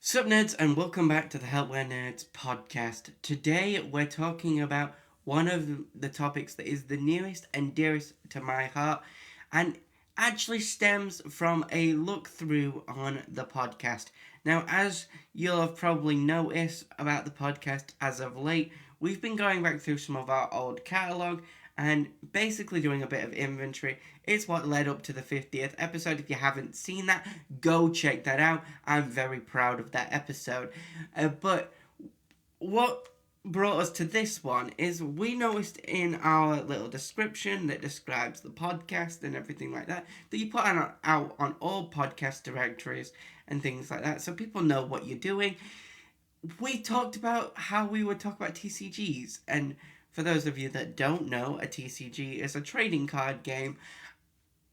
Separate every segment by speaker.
Speaker 1: Sup nerds and welcome back to the Helpware Nerds podcast. Today we're talking about one of the topics that is the nearest and dearest to my heart and actually stems from a look through on the podcast. Now, as you'll have probably noticed about the podcast as of late, we've been going back through some of our old catalogue and basically doing a bit of inventory. It's what led up to the 50th episode. If you haven't seen that, go check that out. I'm very proud of that episode. But what brought us to this one is we noticed in our little description that describes the podcast and everything like that you put out on all podcast directories and things like that so people know what you're doing. We talked about how we would talk about TCGs, and for those of you that don't know, a TCG is a trading card game,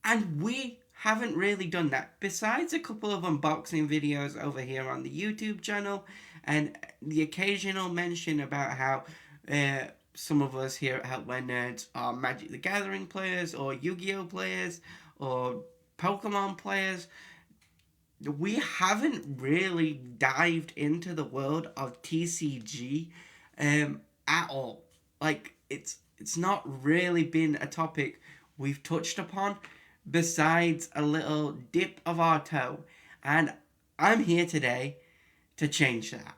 Speaker 1: and we haven't really done that. Besides a couple of unboxing videos over here on the YouTube channel, and the occasional mention about how some of us here at Helpware Nerds are Magic the Gathering players, or Yu-Gi-Oh players, or Pokemon players, we haven't really dived into the world of TCG at all. Like it's not really been a topic we've touched upon besides a little dip of our toe. And I'm here today to change that.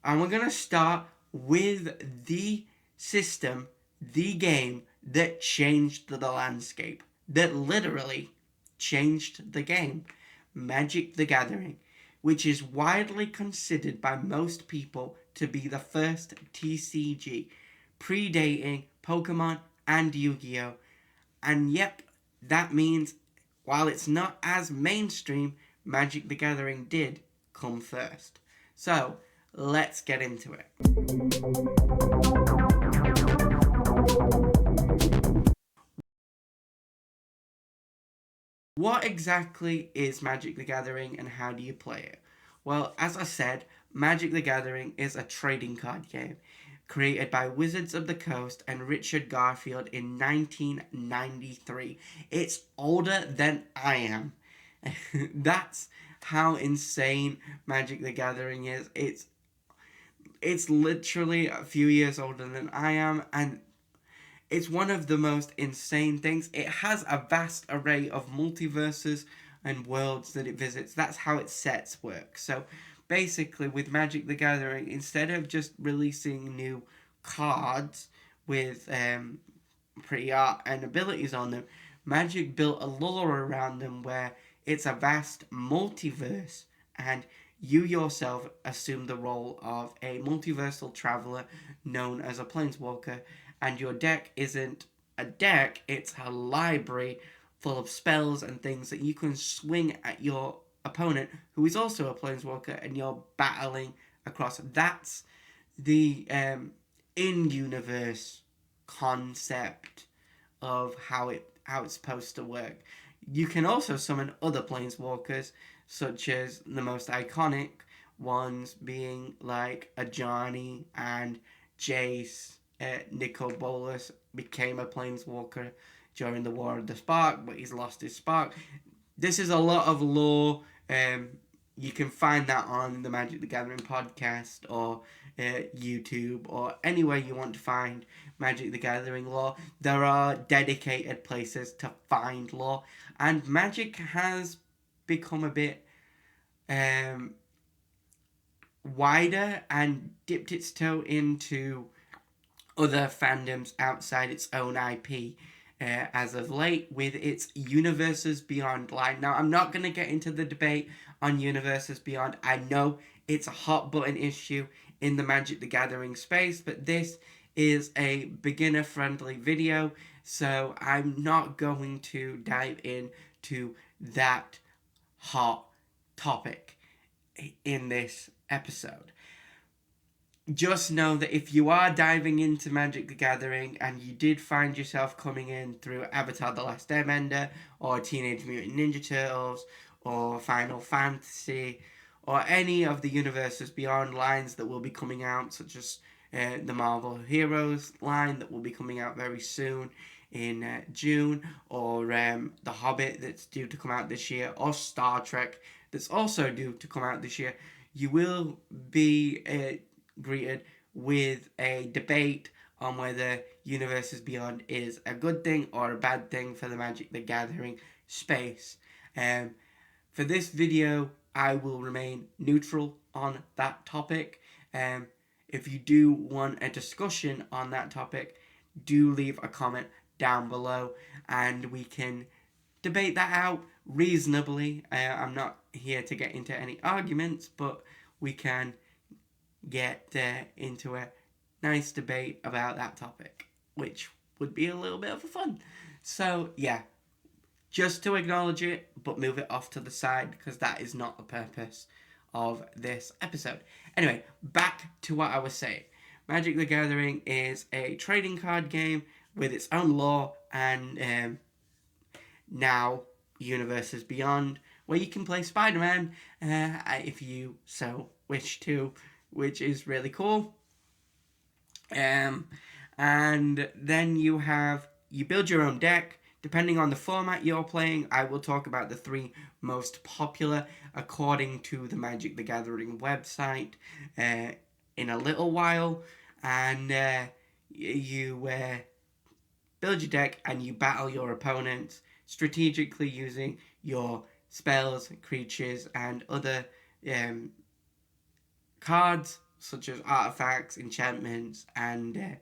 Speaker 1: And we're gonna start with the system, the game that changed the landscape. That literally changed the game. Magic the Gathering, which is widely considered by most people to be the first TCG, predating Pokemon and Yu-Gi-Oh! And yep, that means while it's not as mainstream, Magic the Gathering did come first. So, let's get into it. What exactly is Magic the Gathering and how do you play it? Well, as I said, Magic the Gathering is a trading card game created by Wizards of the Coast and Richard Garfield in 1993. It's older than I am. That's how insane Magic the Gathering is. It's literally a few years older than I am, and it's one of the most insane things. It has a vast array of multiverses and worlds that it visits. That's how its sets work. So basically, with Magic the Gathering, instead of just releasing new cards with pretty art and abilities on them, Magic built a lore around them where it's a vast multiverse, and you yourself assume the role of a multiversal traveler known as a planeswalker, and your deck isn't a deck, it's a library full of spells and things that you can swing at your opponent, who is also a planeswalker, and you're battling across. That's the in-universe concept of how it's supposed to work. You can also summon other planeswalkers, such as the most iconic ones being like a Johnny and Jace. Nicol Bolas became a planeswalker during the War of the Spark, but he's lost his spark. This is a lot of lore. You can find that on the Magic the Gathering podcast or YouTube or anywhere you want to find Magic the Gathering lore. There are dedicated places to find lore, and Magic has become a bit wider and dipped its toe into other fandoms outside its own IP as of late with its Universes Beyond line. Now, I'm not going to get into the debate on Universes Beyond. I know it's a hot button issue in the Magic the Gathering space, but this is a beginner friendly video, so I'm not going to dive into that hot topic in this episode. Just know that if you are diving into Magic the Gathering and you did find yourself coming in through Avatar The Last Airbender or Teenage Mutant Ninja Turtles or Final Fantasy or any of the Universes Beyond lines that will be coming out, such as the Marvel Heroes line that will be coming out very soon in June, or The Hobbit that's due to come out this year, or Star Trek that's also due to come out this year, you will be greeted with a debate on whether Universes Beyond is a good thing or a bad thing for the Magic the Gathering space. Um, for this video, I will remain neutral on that topic. If you do want a discussion on that topic, do leave a comment down below and we can debate that out reasonably. I'm not here to get into any arguments, but we can get into a nice debate about that topic, which would be a little bit of fun. So, yeah, just to acknowledge it, but move it off to the side because that is not the purpose of this episode. Anyway, back to what I was saying. Magic the Gathering is a trading card game with its own lore and now Universes Beyond, where you can play Spider-Man if you so wish to, which is really cool. And then you build your own deck. Depending on the format you're playing, I will talk about the 3 most popular according to the Magic the Gathering website in a little while. And you build your deck and you battle your opponents strategically using your spells, creatures, and other cards such as artifacts, enchantments, and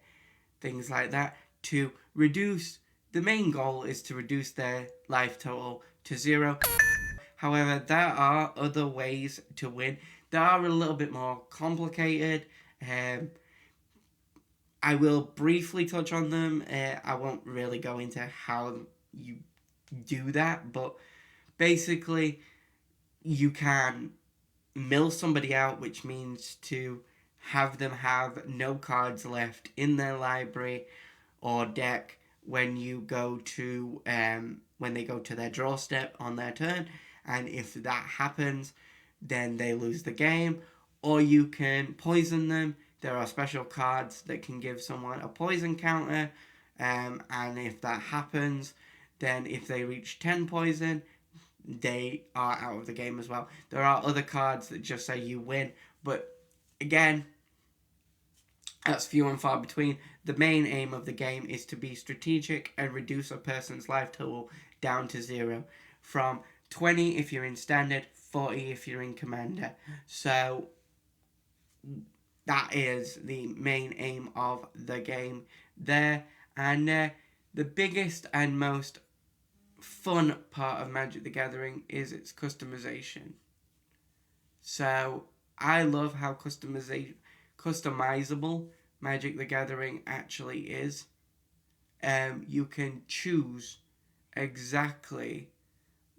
Speaker 1: things like that to reduce. The main goal is to reduce their life total to 0. However, there are other ways to win. They are a little bit more complicated. I will briefly touch on them. I won't really go into how you do that, but basically you can mill somebody out, which means to have them have no cards left in their library or deck when you go to when they go to their draw step on their turn, and if that happens, then they lose the game. Or you can poison them. There are special cards that can give someone a poison counter, and if that happens, then if they reach 10 poison, they are out of the game as well. There are other cards that just say you win, but again, that's few and far between. The main aim of the game is to be strategic and reduce a person's life total down to 0. From 20 if you're in standard, 40 if you're in commander. So that is the main aim of the game there. And the biggest and most fun part of Magic the Gathering is its customization. So I love how customizable Magic the Gathering actually is. You can choose exactly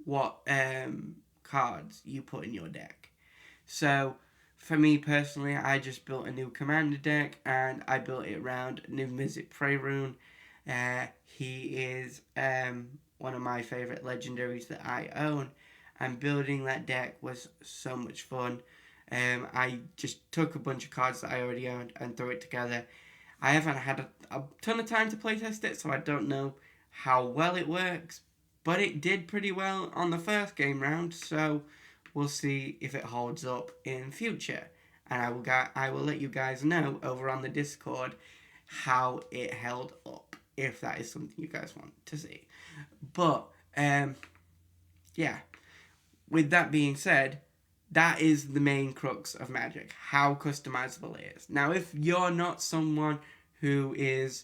Speaker 1: what cards you put in your deck. So for me personally, I just built a new commander deck and I built it around Niv-Mizzet Prayrune. He is one of my favourite legendaries that I own, and building that deck was so much fun. I just took a bunch of cards that I already owned and threw it together. I haven't had a ton of time to playtest it, so I don't know how well it works, but it did pretty well on the first game round, so we'll see if it holds up in future. And I will let you guys know over on the Discord how it held up, if that is something you guys want to see. But, yeah, with that being said, that is the main crux of Magic, how customizable it is. Now, if you're not someone who is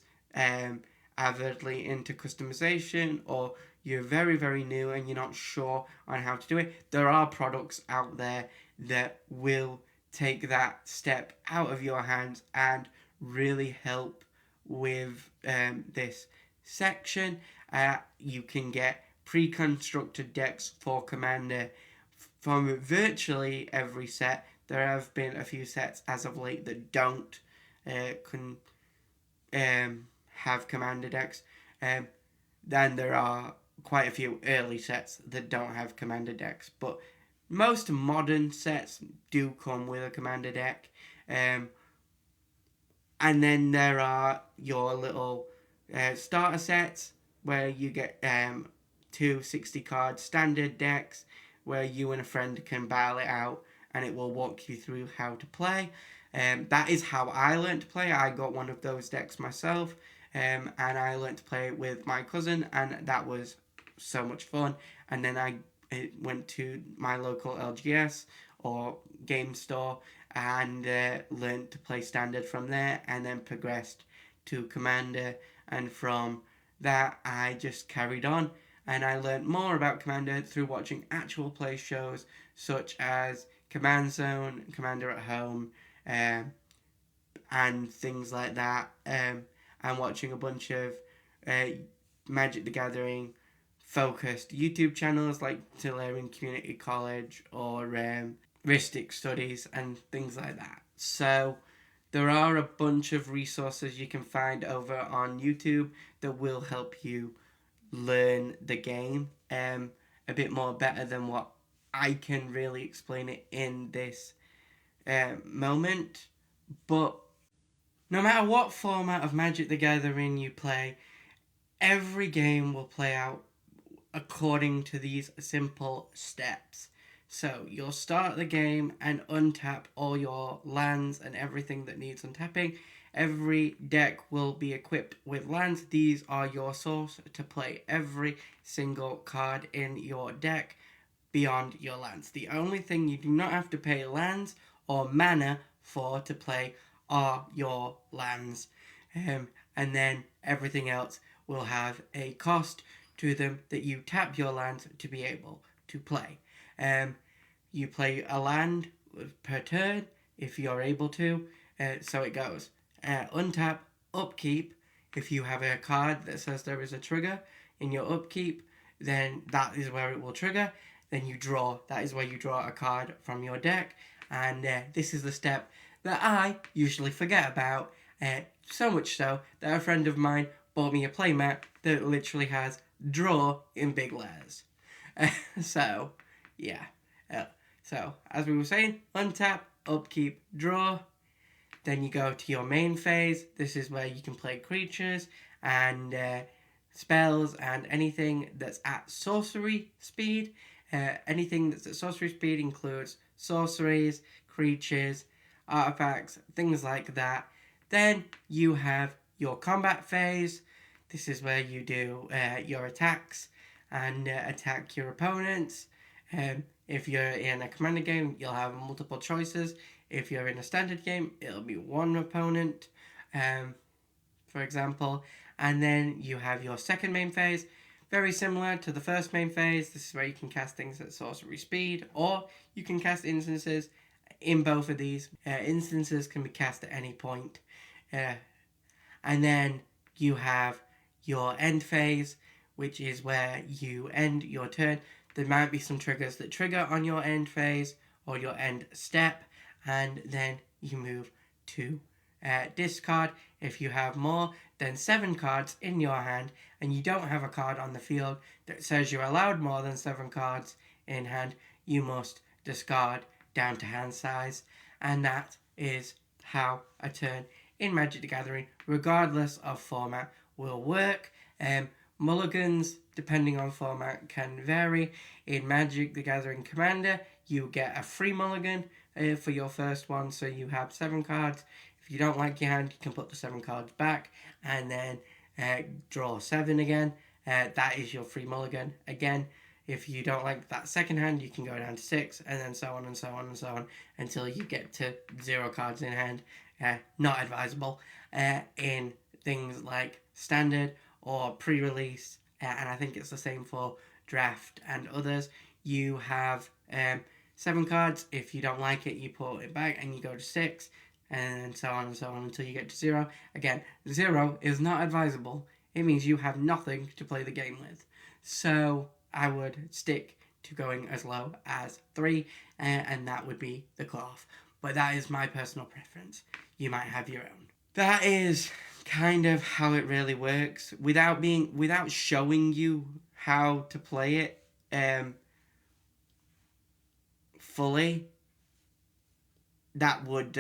Speaker 1: avidly into customization, or you're very, very new and you're not sure on how to do it, there are products out there that will take that step out of your hands and really help with this section. You can get pre-constructed decks for Commander from virtually every set. There have been a few sets as of late that don't have Commander decks. Then there are quite a few early sets that don't have Commander decks, but most modern sets do come with a Commander deck. And then there are your little starter sets where you get 2 60-card standard decks where you and a friend can battle it out and it will walk you through how to play. That is how I learned to play. I got one of those decks myself, and I learned to play with my cousin, and that was so much fun. And then I went to my local LGS or game store and learned to play standard from there, and then progressed to commander, and from that I just carried on, and I learned more about commander through watching actual play shows such as Command Zone, Commander at Home, um, and things like that, and watching a bunch of uh, Magic the Gathering focused YouTube channels like Tolarian Community College or Ristic Studies and things like that. So there are a bunch of resources you can find over on YouTube that will help you learn the game a bit more better than what I can really explain it in this moment. But no matter what format of Magic the Gathering you play, every game will play out according to these simple steps. So you'll start the game and untap all your lands and everything that needs untapping. Every deck will be equipped with lands. These are your source to play every single card in your deck beyond your lands. The only thing you do not have to pay lands or mana for to play are your lands. And then everything else will have a cost to them that you tap your lands to be able to play. You play a land per turn if you're able to. So it goes untap, upkeep. If you have a card that says there is a trigger in your upkeep, then that is where it will trigger. Then you draw. That is where you draw a card from your deck. And this is the step that I usually forget about. So much so that a friend of mine bought me a playmat that literally has draw in big letters. So, yeah. So, as we were saying, untap, upkeep, draw. Then you go to your main phase. This is where you can play creatures and spells and anything that's at sorcery speed. Anything that's at sorcery speed includes sorceries, creatures, artifacts, things like that. Then you have your combat phase. This is where you do your attacks and attack your opponents. If you're in a commander game, you'll have multiple choices. If you're in a standard game, it'll be one opponent, for example. And then you have your second main phase. Very similar to the first main phase. This is where you can cast things at sorcery speed, or you can cast instances in both of these. Instances can be cast at any point. And then you have your end phase, which is where you end your turn. There might be some triggers that trigger on your end phase or your end step, and then you move to discard. If you have more than 7 cards in your hand and you don't have a card on the field that says you're allowed more than 7 cards in hand, you must discard down to hand size. And that is how a turn in Magic the Gathering, regardless of format, will work. Mulligans, depending on format, can vary. In Magic the Gathering Commander, you get a free mulligan for your first one, so you have 7 cards. If you don't like your hand, you can put the 7 cards back and then draw 7 again. That is your free mulligan. Again, if you don't like that second hand, you can go down to 6, and then so on and so on and so on until you get to 0 cards in hand. Not advisable in things like standard or pre-release, and I think it's the same for draft and others. You have 7 cards. If you don't like it, you put it back and you go to 6, and so on until you get to 0. Again, 0 is not advisable. It means you have nothing to play the game with. So I would stick to going as low as 3, and that would be the cutoff. But that is my personal preference. You might have your own. That is kind of how it really works, without showing you how to play it fully. That would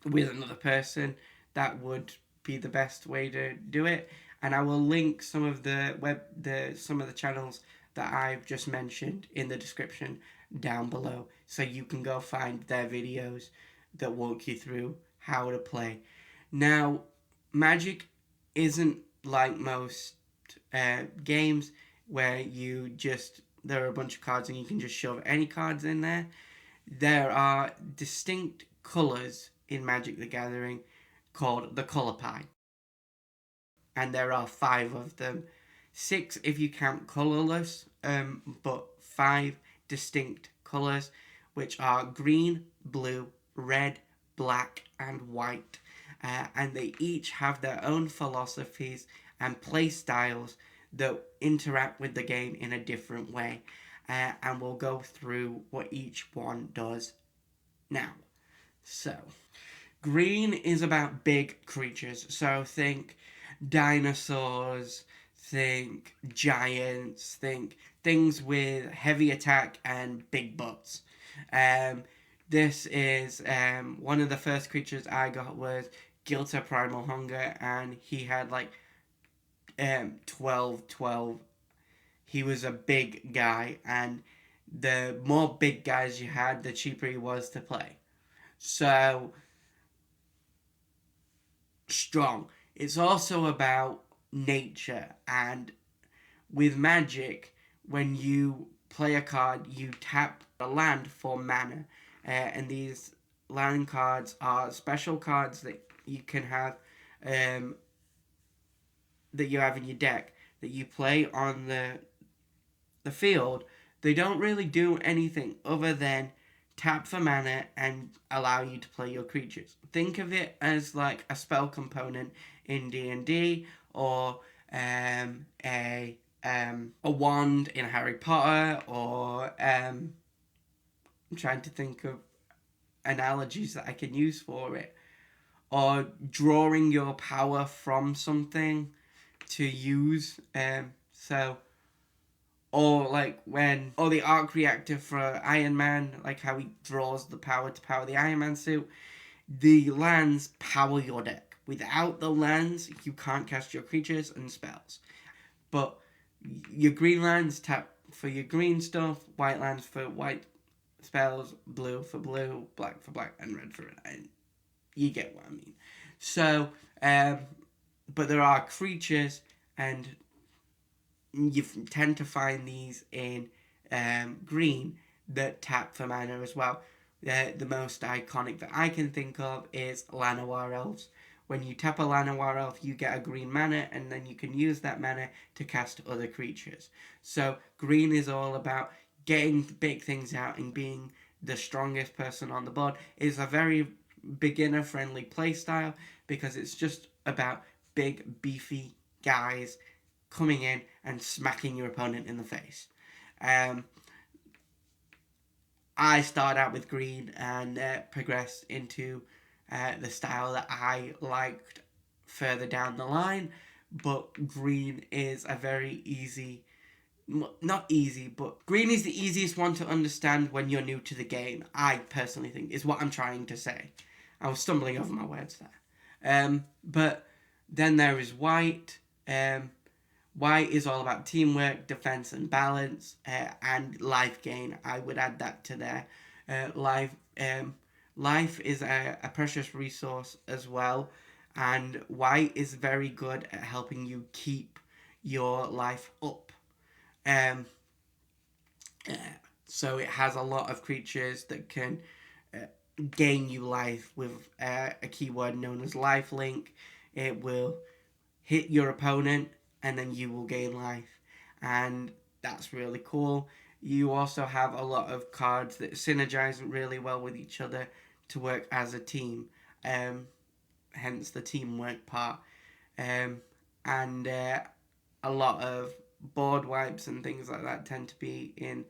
Speaker 1: with another person, that would be the best way to do it. And I will link some of the channels that I've just mentioned in the description down below so you can go find their videos that walk you through how to play. Now, Magic isn't like most games where there are a bunch of cards and you can just shove any cards in there. There are distinct colours in Magic the Gathering called the colour pie, and there are 5 of them. 6 if you count colourless, but 5 distinct colours, which are green, blue, red, black, and white. And they each have their own philosophies and play styles that interact with the game in a different way. And we'll go through what each one does now. So, green is about big creatures. So think dinosaurs, think giants, think things with heavy attack and big butts. This is one of the first creatures I got was Gilta Primal Hunger, and he had like 12. He was a big guy, and the more big guys you had, the cheaper he was to play. So, strong. It's also about nature, and with Magic, when you play a card, you tap a land for mana, and these land cards are special cards that you can have, that you have in your deck that you play on the field. They don't really do anything other than tap for mana and allow you to play your creatures. Think of it as like a spell component in D&D, or a wand in Harry Potter, or I'm trying to think of analogies that I can use for it, or drawing your power from something to use. Or like or the arc reactor for Iron Man, like how he draws the power to power the Iron Man suit. The lands power your deck. Without the lands, you can't cast your creatures and spells. But your green lands tap for your green stuff, white lands for white spells, blue for blue, black for black, and red for red. And you get what I mean. So, but there are creatures, and you tend to find these in green that tap for mana as well. The most iconic that I can think of is Llanowar Elves. When you tap a Llanowar Elf, you get a green mana, and then you can use that mana to cast other creatures. So green is all about getting big things out and being the strongest person on the board. It's a very beginner-friendly playstyle because it's just about big, beefy guys coming in and smacking your opponent in the face. I started out with green and progressed into the style that I liked further down the line, but green is a very easy, not easy, but green is the easiest one to understand when you're new to the game, I personally think, is what I'm trying to say. I was stumbling over my words there. But then there is white. White is all about teamwork, defense, and balance, and life gain. I would add that to there. Life is a precious resource as well, and white is very good at helping you keep your life up. So it has a lot of creatures that can gain you life with a keyword known as lifelink. It will hit your opponent, and then you will gain life, and that's really cool. You also have a lot of cards that synergize really well with each other to work as a team, hence the teamwork part, and a lot of board wipes and things like that tend to be in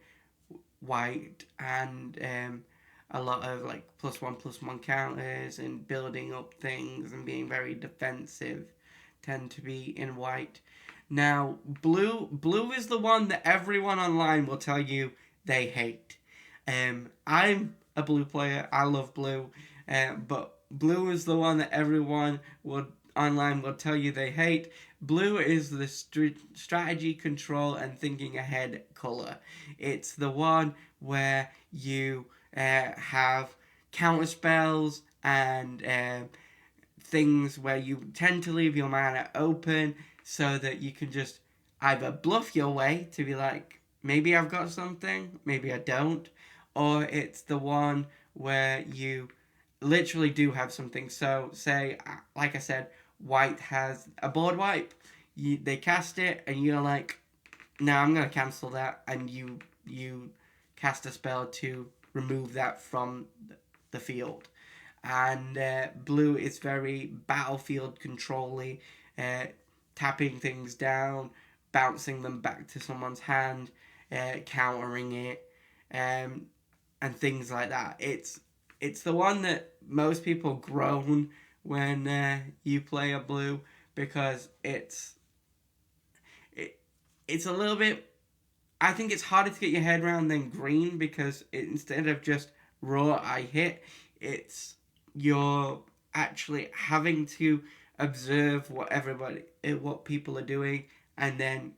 Speaker 1: white, and a lot of like +1/+1 counters and building up things and being very defensive tend to be in white. Now, blue is the one that everyone online will tell you they hate. I'm a blue player. I love blue, but blue is the one that everyone online will tell you they hate. Blue is the strategy, control, and thinking ahead color. It's the one where you have counter spells and things where you tend to leave your mana open so that you can just either bluff your way to be like, maybe I've got something, maybe I don't, or it's the one where you literally do have something. So, say, like I said, white has a board wipe. They cast it, and you're like, no, I'm gonna cancel that, and you cast a spell to remove that from the field. And blue is very battlefield controlly, uh, tapping things down, bouncing them back to someone's hand, countering it, um, and things like that. It's the one that most people groan when you play a blue because it, it's a little bit. I think it's harder to get your head around than green because instead of just raw I hit, it's you're actually having to observe what people are doing, and then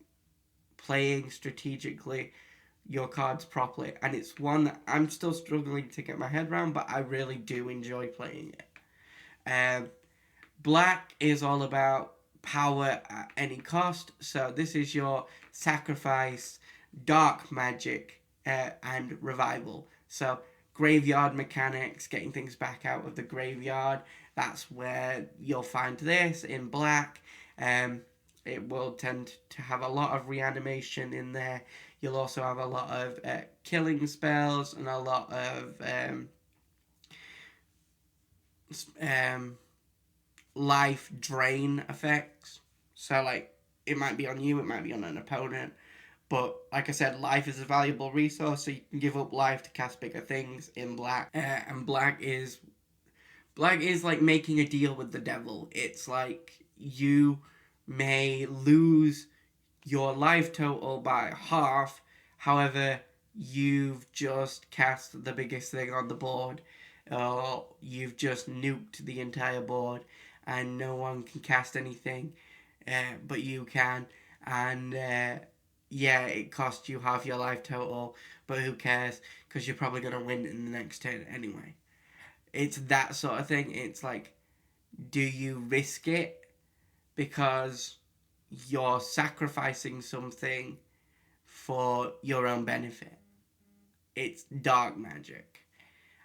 Speaker 1: playing strategically your cards properly. And it's one that I'm still struggling to get my head around, but I really do enjoy playing it. Black is all about power at any cost. So this is your sacrifice, dark magic, and revival. So graveyard mechanics, getting things back out of the graveyard. That's where you'll find this in black. It will tend to have a lot of reanimation in there. You'll also have a lot of killing spells and a lot of um, life drain effects. So, like, it might be on you, it might be on an opponent. But, like I said, life is a valuable resource, so you can give up life to cast bigger things in black. And black is like making a deal with the devil. It's like you may lose your life total by half. However, you've just cast the biggest thing on the board, or you've just nuked the entire board, and no one can cast anything, but you can. And yeah, it costs you half your life total, but who cares? Because you're probably gonna win in the next turn anyway. It's that sort of thing. It's like, do you risk it because you're sacrificing something for your own benefit? It's dark magic.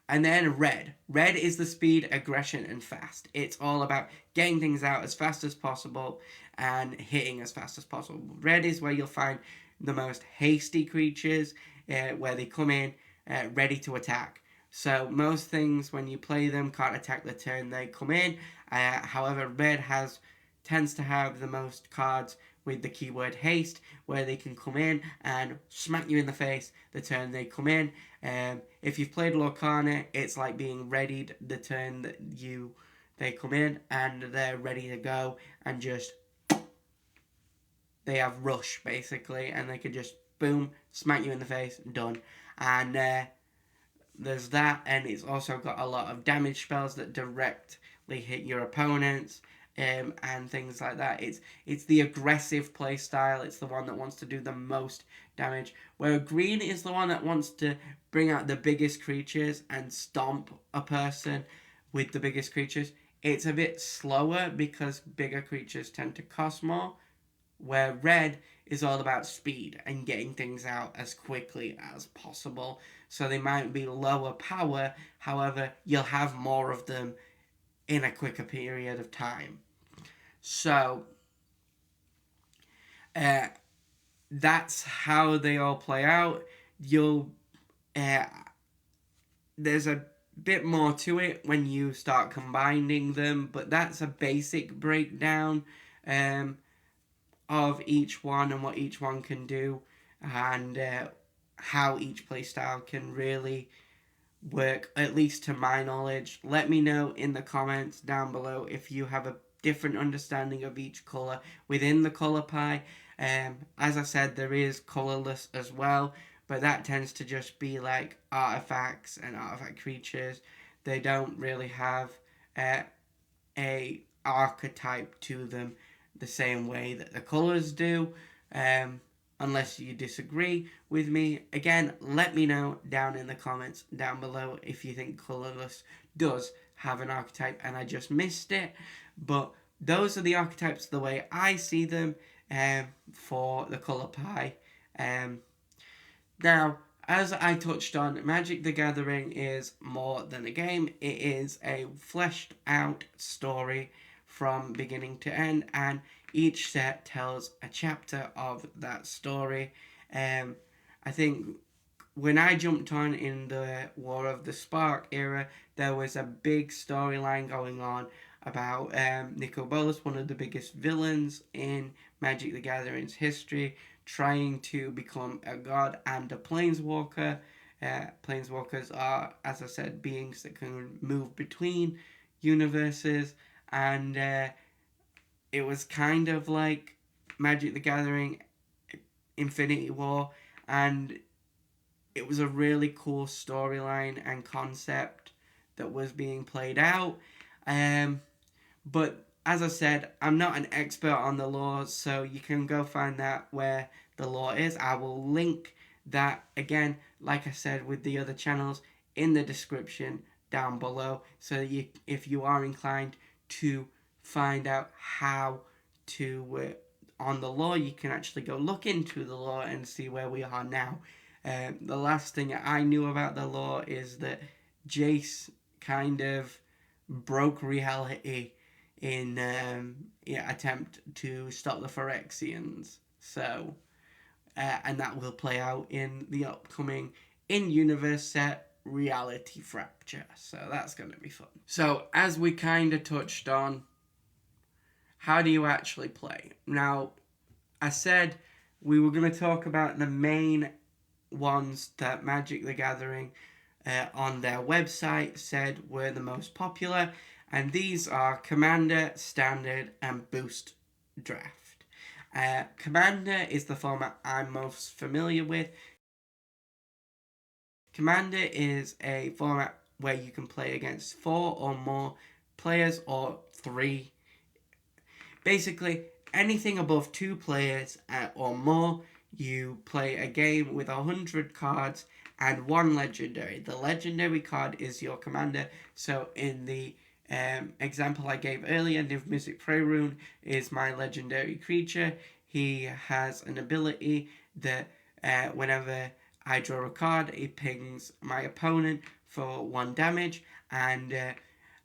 Speaker 1: And then red. Red is the speed, aggression, and fast. It's all about getting things out as fast as possible and hitting as fast as possible. Red is where you'll find the most hasty creatures, where they come in ready to attack. So most things when you play them can't attack the turn they come in. However, red tends to have the most cards with the keyword haste, where they can come in and smack you in the face the turn they come in. If you've played Lorcana, it's like being readied the turn that they come in, and they're ready to go, and just they have rush basically, and they can just boom smack you in the face, done. And there's that, and it's also got a lot of damage spells that directly hit your opponents. And things like that. It's the aggressive play style. It's the one that wants to do the most damage. Where green is the one that wants to bring out the biggest creatures and stomp a person with the biggest creatures. It's a bit slower because bigger creatures tend to cost more. Where red is all about speed and getting things out as quickly as possible. So they might be lower power, however, you'll have more of them in a quicker period of time. So uh, that's how they all play out. You'll uh, there's a bit more to it when you start combining them, but that's a basic breakdown um, of each one and what each one can do, and how each playstyle can really work, at least to my knowledge. Let me know in the comments down below if you have a different understanding of each colour within the colour pie. As I said, there is colourless as well, but that tends to just be like artifacts and artifact creatures. They don't really have a archetype to them the same way that the colours do. unless you disagree with me. Again, let me know down in the comments down below if you think colourless does have an archetype and I just missed it. But those are the archetypes the way I see them for the colour pie. Um, Now, as I touched on, Magic the Gathering is more than a game. It is a fleshed out story from beginning to end, and each set tells a chapter of that story. Um, I think when I jumped on in the War of the Spark era, there was a big storyline going on about Nico Bolas, one of the biggest villains in Magic the Gathering's history, trying to become a god and a planeswalker. Planeswalkers are, as I said, beings that can move between universes, and it was kind of like Magic the Gathering Infinity War, and it was a really cool storyline and concept that was being played out. Um, but as I said, I'm not an expert on the law, so you can go find that where the law is. I will link that again, like I said with the other channels, in the description down below, so that if you are inclined to find out how to on the law, you can actually go look into the law and see where we are now. The last thing I knew about the law is that Jace kind of broke reality in attempt to stop the Phyrexians. So, and that will play out in the upcoming in-universe set Reality Fracture. So that's going to be fun. So as we kind of touched on, how do you actually play? Now, I said we were going to talk about the main ones that Magic the Gathering on their website said were the most popular, and these are Commander, Standard, and Boost Draft. Commander is the format I'm most familiar with. Commander is a format where you can play against 4 or more players, or 3. Basically, anything above 2 players or more, you play a game with 100 cards and 1 legendary. The legendary card is your commander. So in the example I gave earlier, Niv-Mizzet Prey-Rune is my legendary creature. He has an ability that whenever I draw a card, it pings my opponent for 1 damage, and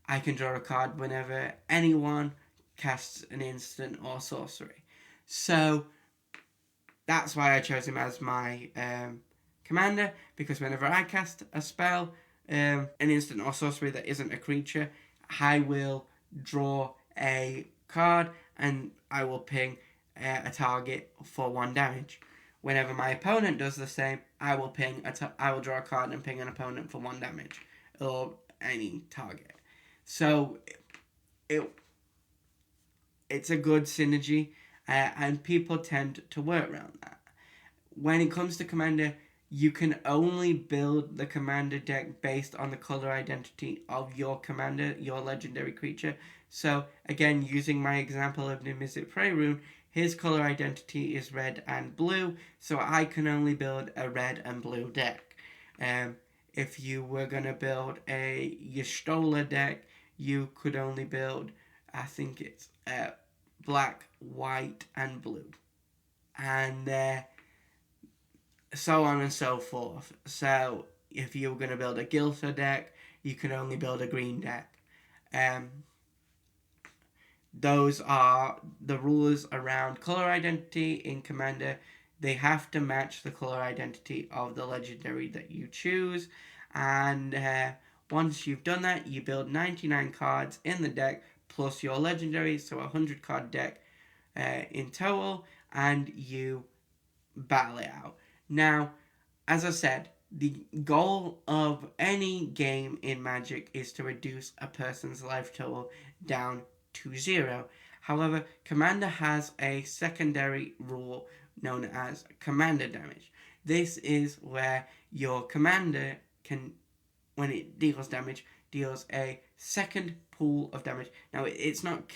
Speaker 1: I can draw a card whenever anyone casts an instant or sorcery. So that's why I chose him as my commander, because whenever I cast a spell, an instant or sorcery that isn't a creature, I will draw a card and I will ping a target for 1 damage. Whenever my opponent does the same, I will I will draw a card and ping an opponent for 1 damage, or any target. So it's a good synergy, and people tend to work around that. When it comes to Commander, you can only build the Commander deck based on the color identity of your Commander, your legendary creature. So, again, using my example of Niv-Mizzet Prey-Rune, his color identity is red and blue, so I can only build a red and blue deck. If you were going to build a Y'shtola deck, you could only build, I think it's black, white, and blue. And so on and so forth. So if you were going to build a Gilsa deck, you could only build a green deck. Those are the rules around color identity in Commander. They have to match the color identity of the legendary that you choose. And once you've done that, you build 99 cards in the deck plus your legendary, so a 100 card deck in total, and you battle it out. Now, as I said, the goal of any game in Magic is to reduce a person's life total down to 0. However, Commander has a secondary rule known as Commander damage. This is where your Commander can, when it deals damage, deals a second pool of damage. Now, it's not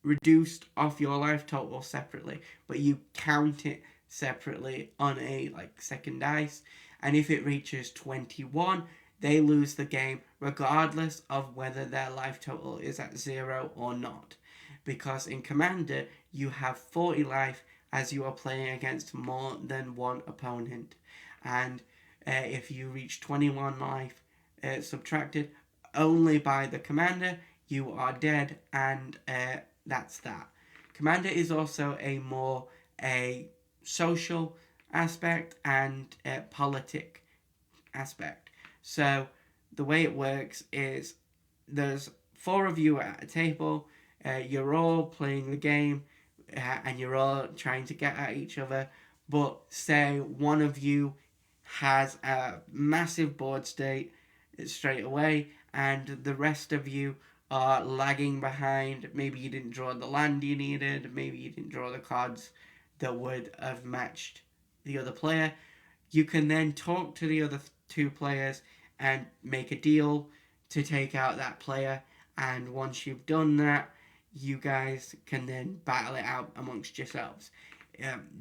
Speaker 1: reduced off your life total separately, but you count it separately on a like second dice. And if it reaches 21, they lose the game regardless of whether their life total is at 0 or not. Because in Commander, you have 40 life as you are playing against more than one opponent. And if you reach 21 life subtracted only by the Commander, you are dead, and that's that. Commander is also a social aspect and a politic aspect. So the way it works is there's four of you at a table. You're all playing the game, and you're all trying to get at each other. But say one of you has a massive board state straight away, and the rest of you are lagging behind. Maybe you didn't draw the land you needed. Maybe you didn't draw the cards that would have matched the other player. You can then talk to the other two players and make a deal to take out that player. And once you've done that, you guys can then battle it out amongst yourselves.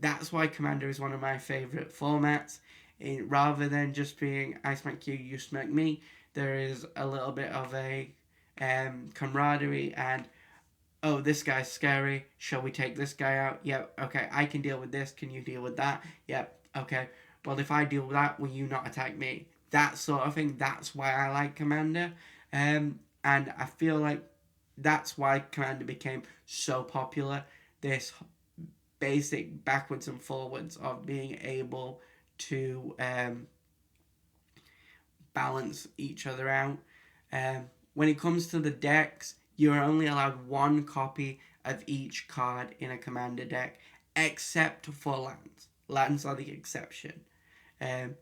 Speaker 1: That's why Commander is one of my favourite formats. Rather than just being I smack you, you smack me, there is a little bit of a camaraderie and oh, this guy's scary. Shall we take this guy out? Yep, okay, I can deal with this. Can you deal with that? Yep, okay. Well, if I deal with that, will you not attack me? That sort of thing. That's why I like Commander. And I feel like that's why Commander became so popular. This basic backwards and forwards of being able to balance each other out. When it comes to the decks, you're only allowed one copy of each card in a Commander deck, except for lands. Lands are the exception. Um,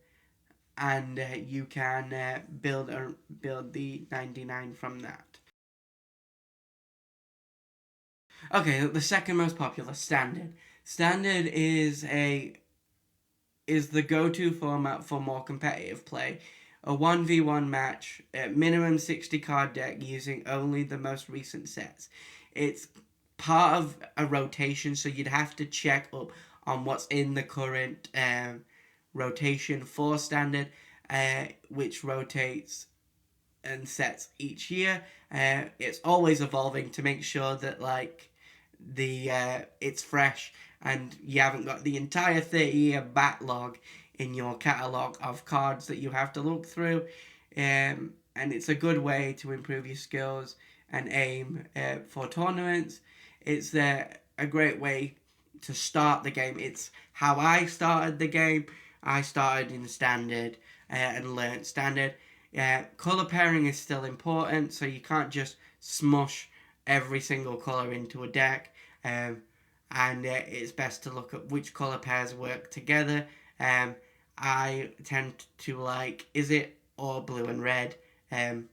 Speaker 1: and you can build the 99 from that. Okay, the second most popular, Standard. Standard is the go-to format for more competitive play. A 1v1 match, minimum 60 card deck using only the most recent sets. It's part of a rotation, so you'd have to check up on what's in the current rotation for Standard, which rotates and sets each year. It's always evolving to make sure that like the it's fresh and you haven't got the entire 30-year backlog in your catalogue of cards that you have to look through. And it's a good way to improve your skills and aim for tournaments. It's a great way to start the game. It's how I started the game. I started in Standard and learnt Standard. Colour pairing is still important, so you can't just smush every single colour into a deck. And it's best to look at which colour pairs work together. I tend to like Izzet or blue and red, and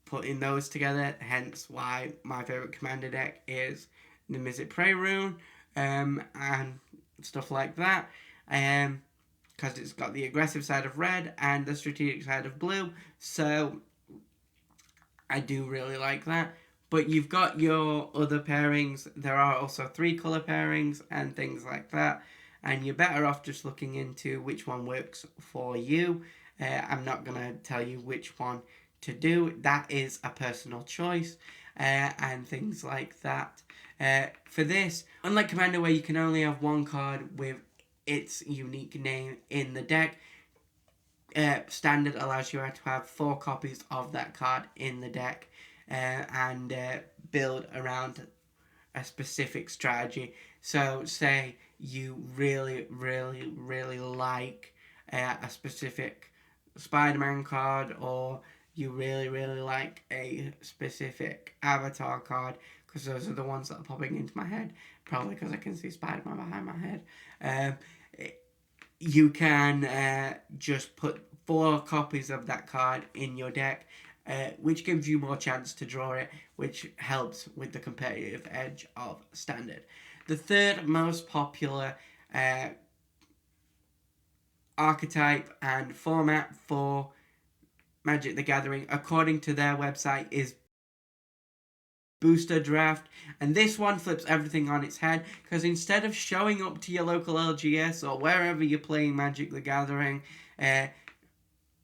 Speaker 1: putting those together, hence why my favourite Commander deck is the Mizzet Prey Rune, and stuff like that. Because it's got the aggressive side of red and the strategic side of blue, so I do really like that. But you've got your other pairings. There are also 3 colour pairings and things like that. And you're better off just looking into which one works for you. I'm not going to tell you which one to do. That is a personal choice and things like that. For this, unlike Commander where you can only have one card with its unique name in the deck, Standard allows you to have 4 copies of that card in the deck and build around a specific strategy. So say you really, really, really like a specific Spider-Man card, or you really, really like a specific Avatar card, because those are the ones that are popping into my head, probably because I can see Spider-Man behind my head. You can just put 4 copies of that card in your deck, which gives you more chance to draw it, which helps with the competitive edge of Standard. The third most popular archetype and format for Magic the Gathering, according to their website, is booster draft, and this one flips everything on its head, because instead of showing up to your local LGS or wherever you're playing Magic the Gathering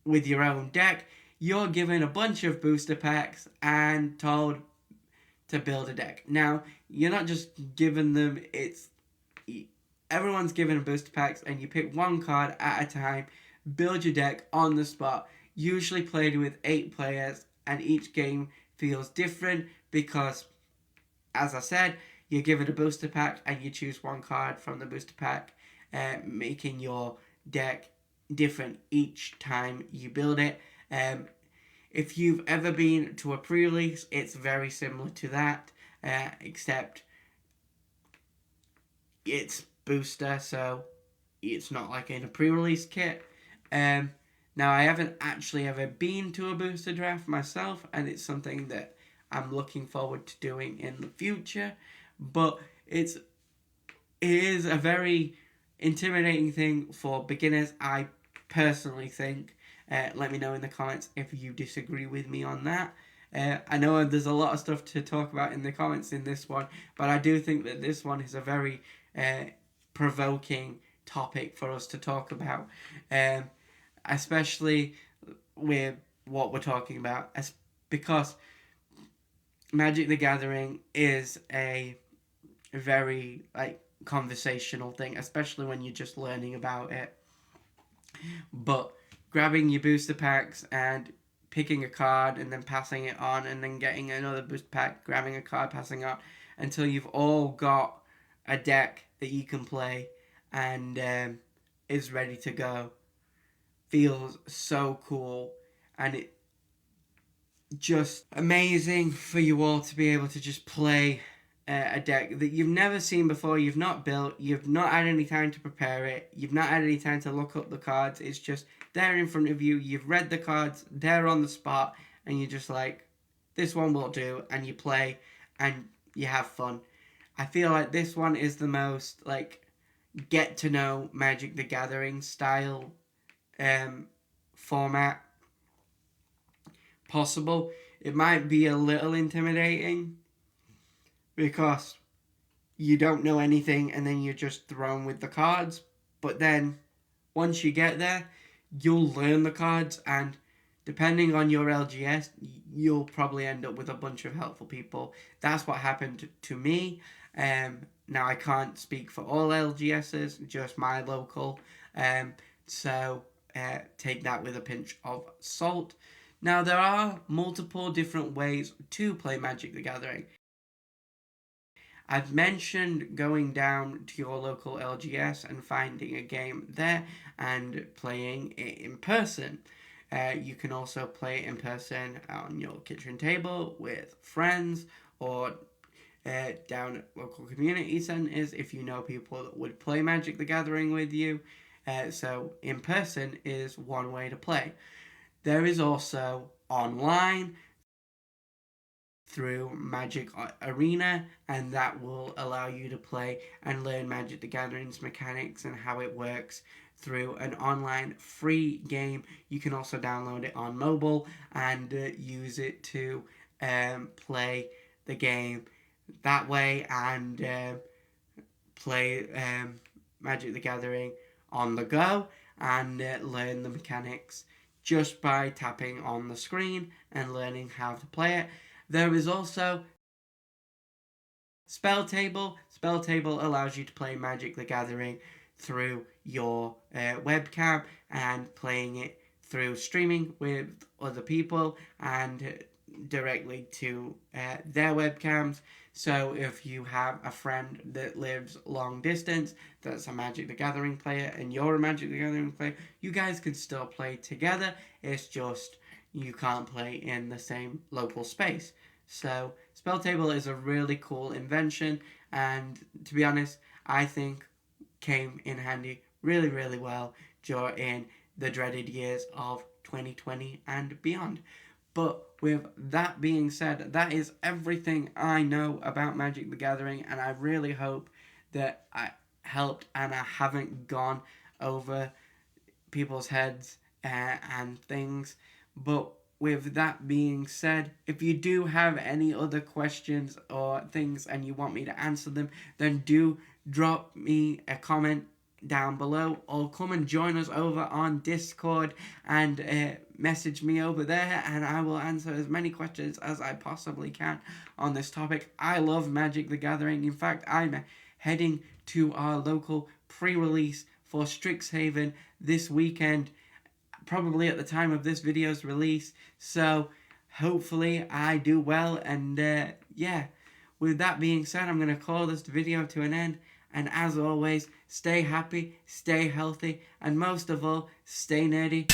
Speaker 1: with your own deck, you're given a bunch of booster packs and told to build a deck. Now, you're not just given them, everyone's given booster packs, and you pick one card at a time, build your deck on the spot, usually played with 8 players, and each game feels different because, as I said, you're given a booster pack and you choose one card from the booster pack, making your deck different each time you build it. If you've ever been to a pre-release, it's very similar to that, except it's booster, so it's not like in a pre-release kit. Now, I haven't actually ever been to a booster draft myself, and it's something that I'm looking forward to doing in the future, but it is a very intimidating thing for beginners, I personally think. Let me know in the comments if you disagree with me on that. I know there's a lot of stuff to talk about in the comments in this one, but I do think that this one is a very provoking topic for us to talk about, especially with what we're talking about, because Magic the Gathering is a very conversational thing, especially when you're just learning about it. But grabbing your booster packs and picking a card and then passing it on, and then getting another booster pack, grabbing a card, passing on, until you've all got a deck that you can play and is ready to go, feels so cool. And it just amazing for you all to be able to just play a deck that you've never seen before, you've not built, you've not had any time to prepare it, you've not had any time to look up the cards. It's just there in front of you, you've read the cards, there on the spot, and you're just like, this one will do, and you play and you have fun. I feel like this one is the most get to know Magic the Gathering style format possible. It might be a little intimidating because you don't know anything and then you're just thrown with the cards, but then once you get there, you'll learn the cards, and depending on your LGS, you'll probably end up with a bunch of helpful people. That's what happened to me. Now, I can't speak for all LGSs, just my local, so take that with a pinch of salt. Now, there are multiple different ways to play Magic the Gathering. I've mentioned going down to your local LGS and finding a game there and playing it in person. You can also play in person on your kitchen table with friends, or down at local community centres if you know people that would play Magic the Gathering with you. So in person is one way to play. There is also online through Magic Arena, and that will allow you to play and learn Magic the Gathering's mechanics and how it works through an online free game. You can also download it on mobile and use it to play the game that way, and play Magic the Gathering on the go and learn the mechanics just by tapping on the screen and learning how to play it. There is also Spell Table. Spell Table allows you to play Magic the Gathering through your webcam and playing it through streaming with other people and directly to their webcams. So if you have a friend that lives long distance that's a Magic the Gathering player and you're a Magic the Gathering player, you guys can still play together. It's just you can't play in the same local space. So Spell Table is a really cool invention, and to be honest, I think came in handy really, really well during the dreaded years of 2020 and beyond. But with that being said, that is everything I know about Magic the Gathering, and I really hope that I helped and I haven't gone over people's heads and things. But with that being said, if you do have any other questions or things and you want me to answer them, then do drop me a comment down below, or come and join us over on Discord and message me over there, and I will answer as many questions as I possibly can on this topic. I love Magic the Gathering. In fact, I'm heading to our local pre-release for Strixhaven this weekend, probably at the time of this video's release, so hopefully I do well. And yeah, with that being said, I'm going to call this video to an end, and as always, stay happy, stay healthy, and most of all, stay nerdy.